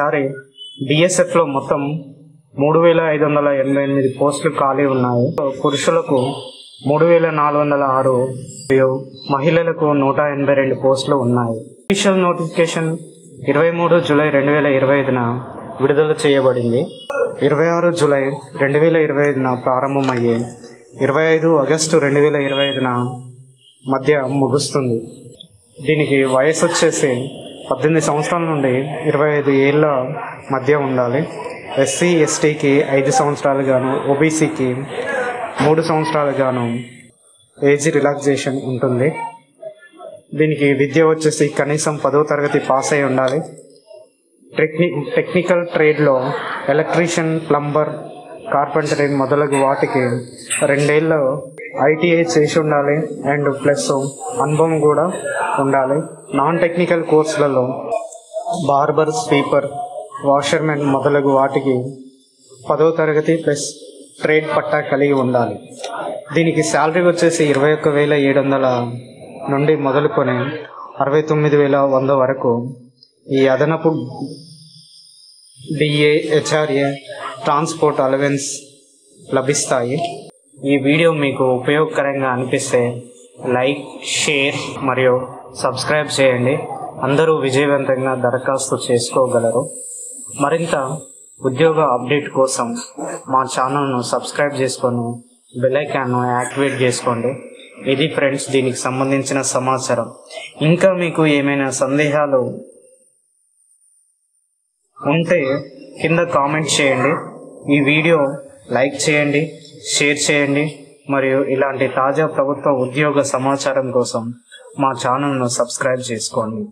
ఈసారి డిఎస్ఎఫ్లో మొత్తం 3588 పోస్టులు ఖాళీ ఉన్నాయి. పురుషులకు 3406 మరియు మహిళలకు 182 పోస్టులు ఉన్నాయి. అఫీషియల్ నోటిఫికేషన్ 23 జూలై 2025న విడుదల చేయబడింది. 26 జూలై 2025న ప్రారంభమయ్యే 25 ఆగస్టు 2025న మధ్య ముగుస్తుంది. దీనికి వయసు వచ్చేసి 18 సంవత్సరాల నుండి 25 ఏళ్ళ మధ్య ఉండాలి. ఎస్సీ ఎస్టీకి 5 సంవత్సరాలు గాను, ఓబీసీకి 3 సంవత్సరాలు గాను ఏజ్ రిలాక్సేషన్ ఉంటుంది. దీనికి విద్య వచ్చేసి కనీసం 10వ తరగతి పాస్ అయి ఉండాలి. టెక్నికల్ ట్రేడ్లో ఎలక్ట్రీషియన్, ప్లంబర్, కార్పెంటరింగ్ మొదలగు వాటికి 2 ఏళ్ళు ఐటీఐ చేసి ఉండాలి అండ్ ప్లస్ అనుభవం కూడా ఉండాలి. నాన్ టెక్నికల్ కోర్సులలో బార్బర్, స్వీపర్, వాషర్మెన్ మొదలగు వాటికి 10వ తరగతి ప్లస్ ట్రేడ్ పట్టా కలిగి ఉండాలి. దీనికి శాలరీ వచ్చేసి 21,700 నుండి మొదలుకొని 69,100 వరకు ఈ అదనపు డిఏ, హెచ్ఆర్ఏ, ట్రాన్స్పోర్ట్ అలవెన్స్ లభిస్తాయి. ఈ వీడియో మీకు ఉపయోగకరంగా అనిపిస్తే లైక్, షేర్ మరియు సబ్స్క్రైబ్ చేయండి. అందరూ విజయవంతంగా దరఖాస్తు చేసుకోగలరు. మరింత ఉద్యోగ అప్డేట్ కోసం మా ఛానల్ను సబ్స్క్రైబ్ చేసుకొని బెల్ ఐకాన్ను యాక్టివేట్ చేసుకోండి. ఇది ఫ్రెండ్స్ దీనికి సంబంధించిన సమాచారం. ఇంకా మీకు ఏమైనా సందేహాలు ఉంటే కింద కామెంట్ చేయండి. ఈ వీడియో లైక్ చేయండి, షేర్ చేయండి మరియు ఇలాంటి తాజా ప్రభుత్వ ఉద్యోగ సమాచారం కోసం మా ఛానల్ను సబ్స్క్రైబ్ చేసుకోండి.